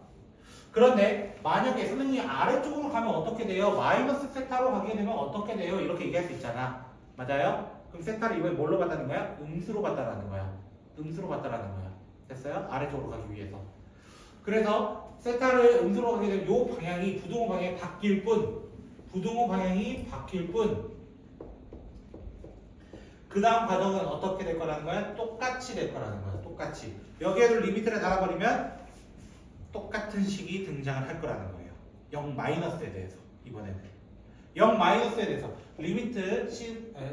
그런데 만약에 선생님이 아래쪽으로 가면 어떻게 돼요? 마이너스 세타로 가게 되면 어떻게 돼요? 이렇게 얘기할 수 있잖아. 맞아요? 그럼 세타를 이번에 뭘로 봤다는 거야? 음수로 봤다라는 거야. 음수로 봤다라는 거야. 됐어요? 아래쪽으로 가기 위해서. 그래서 세타를 음수로 가게 되면 이 방향이 부등호 방향이 바뀔 뿐, 그 다음 과정은 어떻게 될 거라는 거야? 똑같이 될 거라는 거야. 똑같이. 여기에도 리미트를 달아버리면 똑같은 식이 등장을 할 거라는 거예요. 0 마이너스에 대해서 이번에는 0 마이너스에 대해서 리미트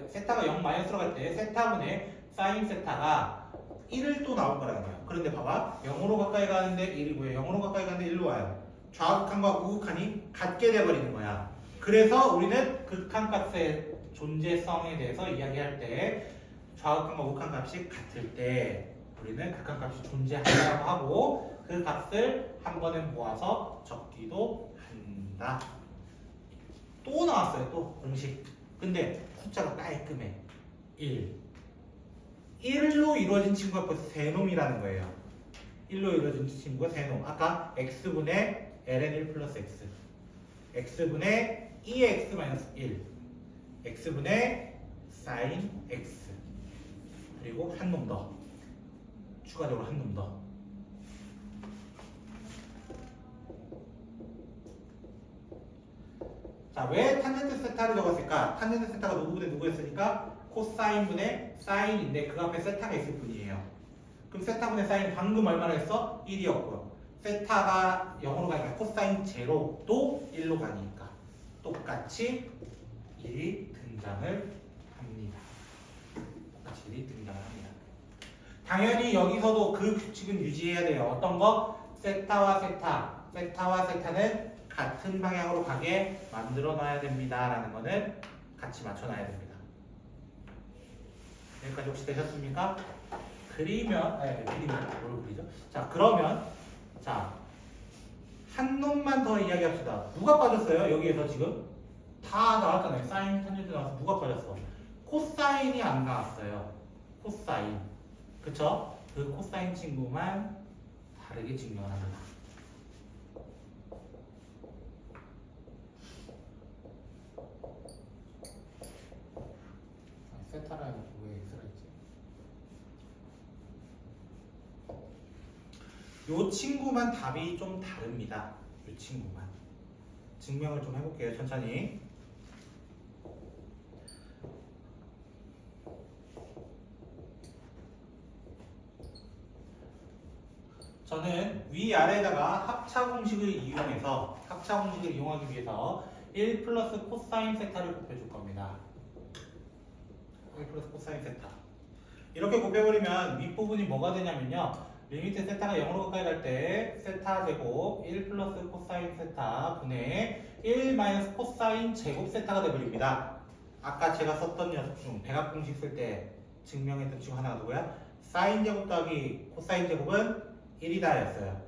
세타가 0 마이너스로 갈 때 세타분의 사인 세타가 1을 또 나올 거라는 거예요. 그런데 봐봐 0으로 가까이 가는데 1이고요. 0으로 가까이 가는데 1로 와요. 좌극한과 우극한이 같게 돼버리는 거야. 그래서 우리는 극한값의 존재성에 대해서 이야기할 때 좌극한과 우극한 값이 같을 때 우리는 극한값이 존재한다고 하고 그 값을 한 번에 모아서 적기도 한다. 또 나왔어요. 또 공식. 근데 숫자가 깔끔해. 1. 1로 이루어진 친구가 벌써 세놈이라는 거예요. 1로 이루어진 친구가 세놈. 아까 x분의 ln 1 플러스 x, x분의 2x 마이너스 1, x분의 sin x, 그리고 한 놈 더. 추가적으로 한 놈 더. 자, 왜 탄젠트 세타를 적었을까? 탄젠트 세타가 누구분의 누구였으니까 코사인분의 사인인데 그 앞에 세타가 있을 뿐이에요. 그럼 세타분의 사인 방금 얼마나 했어? 1이었고요. 세타가 0으로 가니까 코사인 제로도 1로 가니까 똑같이 1이 등장을 합니다. 똑같이 1이 등장을 합니다. 당연히 여기서도 그 규칙은 유지해야 돼요. 어떤 거? 세타와 세타는 같은 방향으로 가게 만들어 놔야 됩니다. 라는 거는 같이 맞춰 놔야 됩니다. 여기까지 혹시 되셨습니까? 그리면 뭘 그리죠? 자, 그러면 한 놈만 더 이야기합시다. 누가 빠졌어요? 여기에서 지금 다 나왔잖아요. 사인, 탄젠트 나와서 누가 빠졌어? 코사인이 안 나왔어요. 코사인. 그쵸? 그 코사인 친구만 다르게 증명을 합니다. 세타라는 왜 X가 있지? 요 친구만 답이 좀 다릅니다. 요 친구만. 증명을 좀 해볼게요. 천천히. 저는 위아래에다가 합차 공식을 이용하기 위해서 1 플러스 코사인 세타를 곱해줄 겁니다. 1 플러스 코사인 세타. 이렇게 곱해버리면 윗부분이 뭐가 되냐면요. 리미트 세타가 0으로 가까이 갈 때 세타 제곱 1 플러스 코사인 세타 분의 1 마이너스 코사인 제곱 세타가 되어버립니다. 아까 제가 썼던 녀석 중 백악 공식 쓸 때 증명했던 친구 하나가 누구야? 사인 제곱 더하기 코사인 제곱은 1이다 였어요.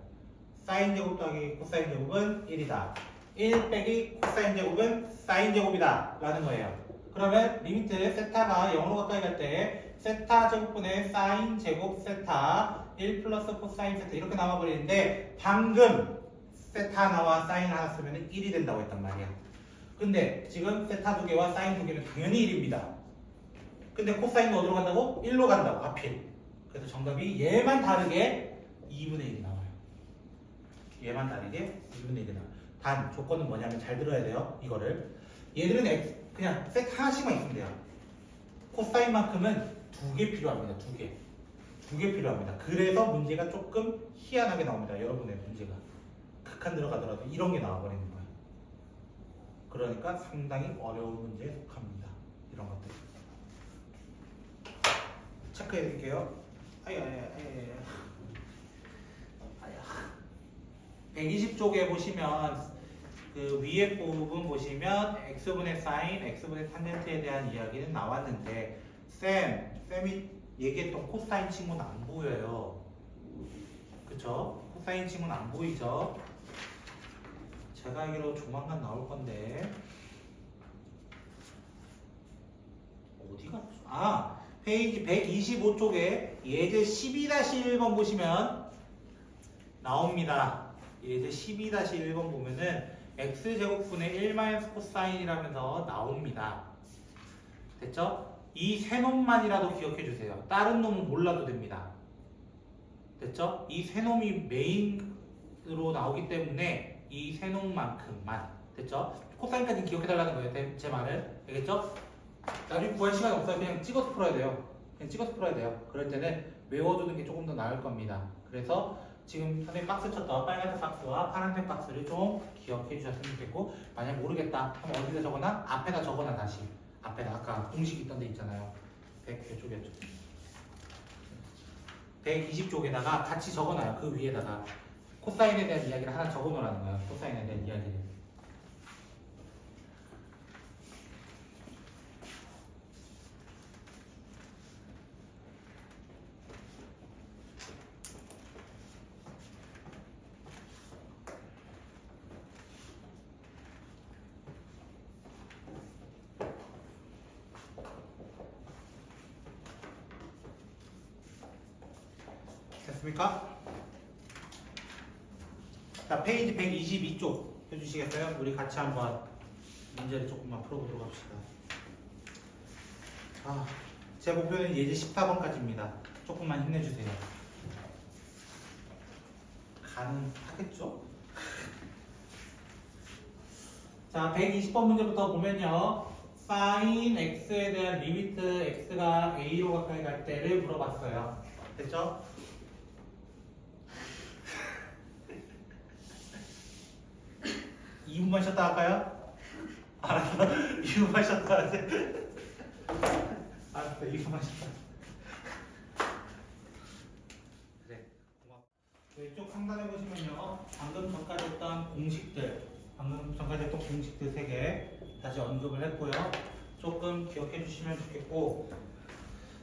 사인 제곱 더하기 코사인 제곱은 1이다. 1 빼기 코사인 제곱은 사인 제곱이다 라는 거예요. 그러면 리미트 세타가 0으로 가까이 갈 때 세타 제곱분의 사인 제곱 세타 1 플러스 코사인 세타 이렇게 나와버리는데 방금 세타 하나와 사인 하나 쓰면 1이 된다고 했단 말이야. 근데 지금 세타 2개와 사인 2개는 당연히 1입니다. 근데 코사인은 어디로 간다고? 1로 간다고 하필. 그래서 정답이 얘만 다르게 2분의 1이 나와요. 얘만 다르게 2분의 1이 나와요. 단 조건은 뭐냐면 잘 들어야 돼요. 이거를 얘들은 그냥 세트 하나씩만 있으면 돼요. 코사인만큼은 2개 필요합니다. 2개 필요합니다. 그래서 문제가 조금 희한하게 나옵니다. 여러분의 문제가 극한 들어가더라도 이런 게 나와버리는 거예요. 그러니까 상당히 어려운 문제에 속합니다. 이런 것들 체크해 드릴게요. 120쪽에 보시면 그 위에 부분 보시면 x분의 사인, x분의 탄젠트에 대한 이야기는 나왔는데 쌤이 얘기했던 코사인 친구는 안 보여요. 그쵸? 코사인 친구는 안 보이죠? 제가 알기로 조만간 나올 건데 어디가? 페이지 125쪽에 예제 12-1번 보시면 나옵니다. 예제 12-1번 보면은 x제곱분의 1 코사인이라면서 나옵니다. 됐죠? 이 세 놈만이라도 기억해 주세요. 다른 놈은 몰라도 됩니다. 됐죠? 이 세 놈이 메인으로 나오기 때문에 이 세 놈만큼만. 됐죠? 코사인까지 기억해 달라는 거예요. 제 말을. 알겠죠? 나중에 구할 시간이 없어요. 그냥 찍어서 풀어야 돼요. 그럴 때는 외워두는 게 조금 더 나을 겁니다. 그래서 지금 선생님 박스 쳤던 빨간색 박스와 파란색 박스를 좀 기억해 주셨으면 좋겠고, 만약 모르겠다 하면 어디다 적어놔? 앞에다 적어놔. 다시 앞에다 아까 공식 있던 데 있잖아요. 100몇 쪽이었죠? 120쪽에다가 같이 적어놔요. 그 위에다가 코사인에 대한 이야기를 하나 적어놓으라는 거예요. 코사인에 대한 이야기를. 됐습니까? 자, 페이지 122쪽 해주시겠어요? 우리 같이 한번 문제를 조금만 풀어보도록 합시다. 제 목표는 예제 14번까지입니다. 조금만 힘내주세요. 가능하겠죠? 자, 120번 문제부터 보면요. sin x에 대한 리미트 x가 a로 가까이 갈 때를 물어봤어요. 됐죠? 2분만 쉬었다 할까요? 알았어. 2분만 쉬었다 하지. 알았어. 2분만 쉬었다. 그래. 고마워. 이쪽 상단에 보시면요. 방금 전까지 했던 공식들 3개 다시 언급을 했고요. 조금 기억해 주시면 좋겠고,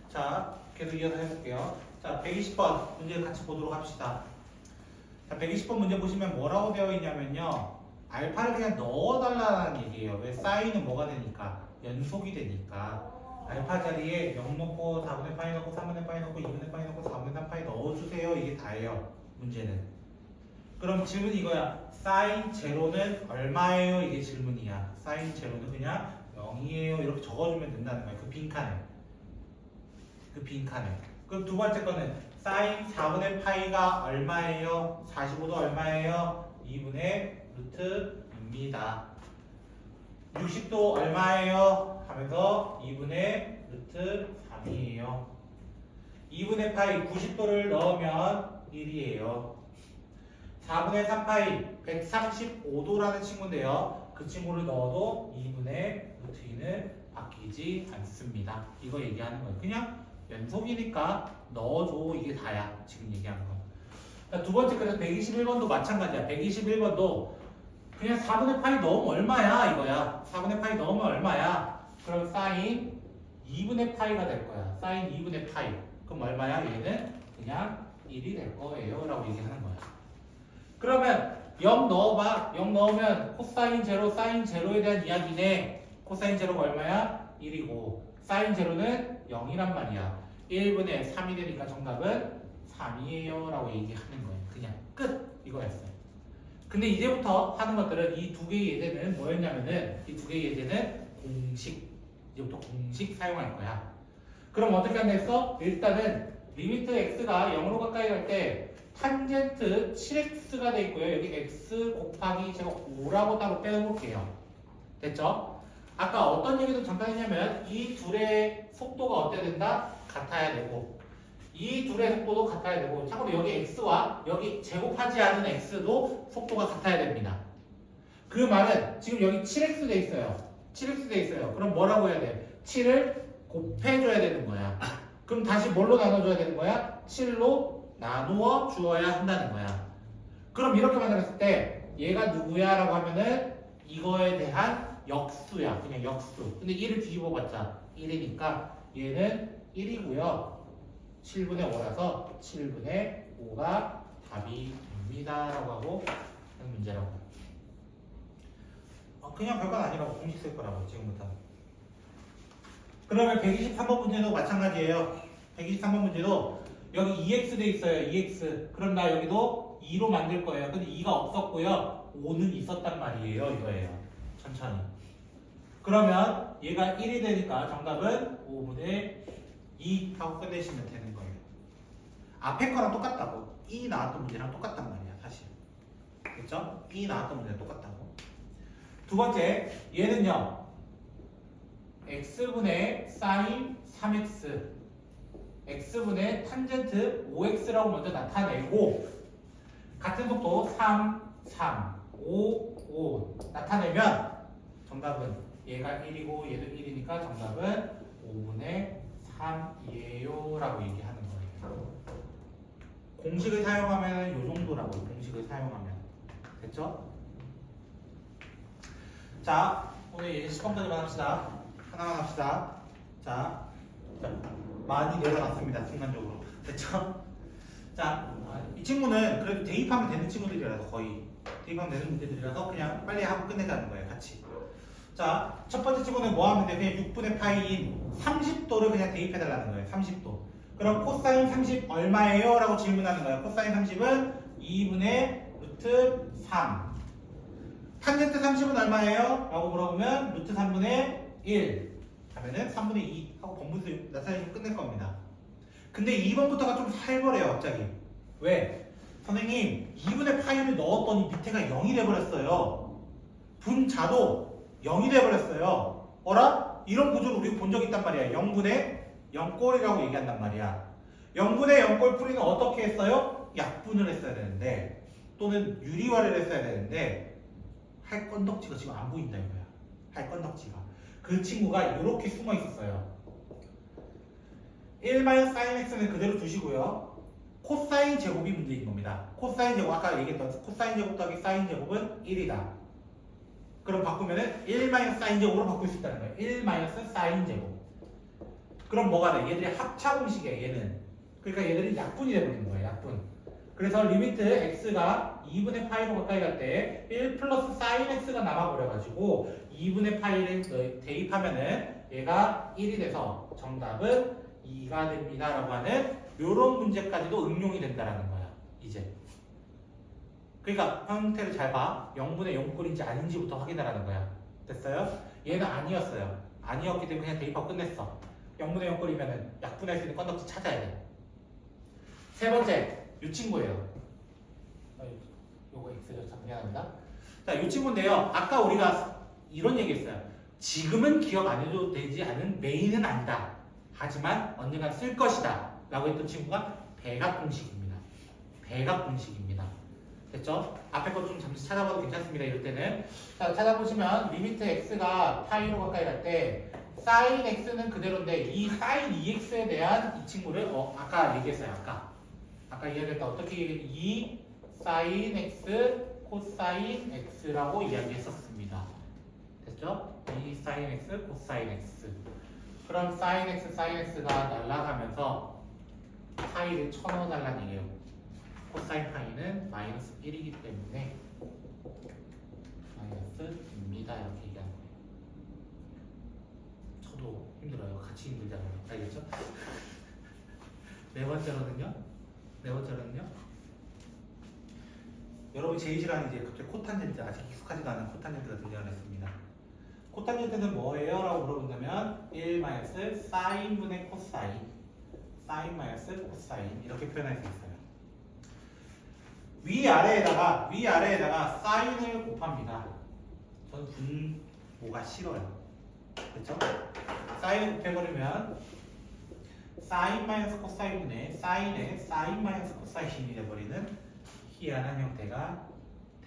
자, 계속 이어서 해볼게요. 자, 120번 문제 같이 보도록 합시다. 자, 120번 문제 보시면 뭐라고 되어 있냐면요. 알파를 그냥 넣어달라는 얘기예요. 왜? 사인은 뭐가 되니까? 연속이 되니까. 알파 자리에 0 넣고 4분의 파이 넣고 3분의 파이 넣고 2분의 파이 넣고 4분의 3파이 넣어주세요. 이게 다예요. 문제는. 그럼 질문이 이거야. 사인 제로는 얼마예요? 이게 질문이야. 사인 제로는 그냥 0이에요. 이렇게 적어주면 된다는 거야. 그 빈칸에. 그럼 두 번째 거는 사인 4분의 파이가 얼마예요? 45도 얼마예요? 2분의 루트입니다. 60도 얼마예요? 하면서 2분의 루트 3이에요. 2분의 파이 90도를 넣으면 1이에요. 4분의 3파이 135도라는 친구인데요. 그 친구를 넣어도 2분의 루트 2는 바뀌지 않습니다. 이거 얘기하는 거예요. 그냥 연속이니까 넣어줘. 이게 다야. 지금 얘기하는 거. 자, 두 번째 그래서 121번도 마찬가지야. 121번도 그냥 4분의 파이 넣으면 얼마야? 이거야. 4분의 파이 넣으면 얼마야? 그럼 사인 2분의 파이가 될 거야. 사인 2분의 파이. 그럼 얼마야? 얘는 그냥 1이 될 거예요 라고 얘기하는 거야. 그러면 0 넣어봐. 0 넣으면 코사인 제로, 사인 제로에 대한 이야기네. 코사인 제로가 얼마야? 1이고 사인 제로는 0이란 말이야. 1분의 3이 되니까 정답은 3이에요 라고 얘기하는 거예요. 그냥 끝! 이거였어요. 근데 이제부터 하는 것들은 이 두 개의 예제는 뭐였냐면은 이 두 개의 예제는 공식. 이제부터 공식 사용할 거야. 그럼 어떻게 한다 했어? 일단은 리미트 x가 0으로 가까이 갈 때 탄젠트 7x가 돼 있고요. 여기 x 곱하기 제가 5라고 따로 빼볼게요. 됐죠? 아까 어떤 얘기도 잠깐 했냐면 이 둘의 속도가 어때야 된다? 같아야 되고 이 둘의 속도도 같아야 되고 참고로 여기 x와 여기 제곱하지 않은 x도 속도가 같아야 됩니다. 그 말은 지금 여기 7x 돼 있어요. 7x 돼 있어요. 그럼 뭐라고 해야 돼? 7을 곱해줘야 되는 거야. 그럼 다시 뭘로 나눠줘야 되는 거야? 7로 나누어 주어야 한다는 거야. 그럼 이렇게 만들었을 때 얘가 누구야? 라고 하면은 이거에 대한 역수야. 그냥 역수. 근데 1을 뒤집어봤자 1이니까 얘는 1이고요. 7분의 5라서 7분의 5가 답이 됩니다. 라고 하고 하는 문제라고. 그냥 별건 아니라고 공식 쓸 거라고 지금부터. 그러면 123번 문제도 마찬가지예요. 123번 문제도 여기 2x 돼 있어요. 2x. 그럼 나 여기도 2로 만들 거예요. 근데 2가 없었고요. 5는 있었단 말이에요. 이거예요. 천천히. 그러면 얘가 1이 되니까 정답은 5분의 2 하고 끝내시면 되는 거예요. 앞에 거랑 똑같다고. 2 나왔던 문제랑 똑같단 말이야. 사실. 그렇죠? 2 나왔던 문제랑 똑같다고. 두 번째, 얘는요. x분의 사인 3x x분의 탄젠트 5x라고 먼저 나타내고 같은 속도 3, 3, 5, 5 나타내면 정답은 얘가 1이고 얘도 1이니까 정답은 5분의 3이에요 라고 얘기하는 거예요. 공식을 사용하면 이 정도라고. 공식을 사용하면 됐죠? 자, 오늘 예제 10번까지만 합시다. 하나만 합시다. 자, 많이 내려놨습니다. 순간적으로. 됐죠? 자, 이 친구는 그래도 대입하면 되는 친구들이라서 거의 대입하면 되는 문제들이라서 그냥 빨리 하고 끝내자는 거예요. 같이. 자, 첫 번째 친구는 뭐 하면 돼? 그냥 6분의 파이인 30도를 그냥 대입해달라는 거예요. 30도. 그럼 코사인 30 얼마예요? 라고 질문하는 거예요. 코사인 30은 2분의 루트 3. 탄젠트 30은 얼마예요? 라고 물어보면 루트 3분의 1 하면은 3분의 2 하고 번분수 나타내시면 끝낼 겁니다. 근데 2번부터가 좀 살벌해요. 갑자기. 왜? 선생님 2분의 파이를 넣었더니 밑에가 0이 돼버렸어요. 분자도 0이 돼버렸어요. 어라? 이런 구조를 우리 본 적 있단 말이야. 0분의 0꼴이라고 얘기한단 말이야. 0분의 0꼴 풀이는 어떻게 했어요? 약분을 했어야 되는데 또는 유리화를 했어야 되는데 할 건덕지가 지금 안 보인다 이거야. 할 건덕지가. 그 친구가 이렇게 숨어 있었어요. 1-sin x는 그대로 두시고요. 코사인 제곱이 문제인 겁니다. 코사인 제곱, 아까 얘기했던 코사인 제곱 더하기 사인 제곱은 1이다. 그럼 바꾸면은 1-sin 제곱으로 바꿀 수 있다는 거예요. 1-sin 제곱. 그럼 뭐가 돼? 얘들이 합차 공식이야, 얘는. 그러니까 얘들이 약분이 되버리는 거예요, 약분. 그래서 리미트 x가 2분의 파이로 가까이 갈 때 1 플러스 sin x가 남아버려가지고 2분의 파이를 대입하면은 얘가 1이 돼서 정답은 2가 됩니다 라고 하는 요런 문제까지도 응용이 된다라는 거야 이제. 그러니까 형태를 잘 봐. 0분의 0꼴인지 아닌지부터 확인하라는 거야. 됐어요? 얘는 아니었어요. 아니었기 때문에 그냥 대입하고 끝냈어. 0분의 0꼴이면은 약분할 수 있는 건덕지 찾아야 돼. 세 번째 이 친구예요. 요거 X죠. 참 미안합니다. 자, 이 친구인데요. 아까 우리가 이런 얘기 했어요. 지금은 기억 안 해도 되지 않은 메인은 아니다. 하지만 언젠가 쓸 것이다. 라고 했던 친구가 배각 공식입니다. 배각 공식입니다. 됐죠? 앞에 거 좀 잠시 찾아봐도 괜찮습니다. 이럴 때는. 자, 찾아보시면 리미트 x가 파이로 가까이 갈 때 sin x는 그대로인데 이 sin 2x에 대한 이 친구를 아까 얘기했어요. 아까 이야기했다. 어떻게 얘기했지? 2 sin x 코사인 x라고 이야기했었습니다. 됐죠? 2 sin x 코사인 x. 그럼 sin x, sin x가 날아가면서 파이를 쳐넣어달라는 얘기예요. 코사인 파이는 마이너스 1이기 때문에 마이너스입니다. 이렇게 얘기하는 거예요. 저도 힘들어요. 같이 힘들잖아요. 알겠죠? 네 번째로는요. 여러분이 제일 싫어하는 이제 갑자기 코탄젠트, 아직 익숙하지도 않은 코탄젠트가 등장을 했습니다. 코탄젠트는 뭐예요? 라고 물어본다면 1-사인분의 코사인, 사인 마이너스 코사인 이렇게 표현할 수 있어요. 위아래에다가 사인을 곱합니다. 저는 분모가 싫어요. 그렇죠? 사인을 곱해버리면 사인 마이너스 코사인분의 사인의 사인 마이너스 코사인이 돼버리는 희한한 형태가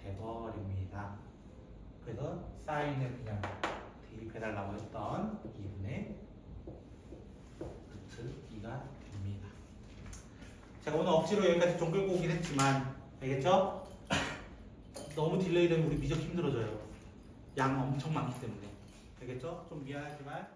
돼버립니다. 그래서 사인을 그냥 대입해달라고 했던 2분의 루트 2가 됩니다. 제가 오늘 억지로 여기까지 좀 끌고 오긴 했지만 알겠죠? 너무 딜레이 되면 우리 미적 힘들어져요. 양 엄청 많기 때문에. 알겠죠? 좀 미안하지만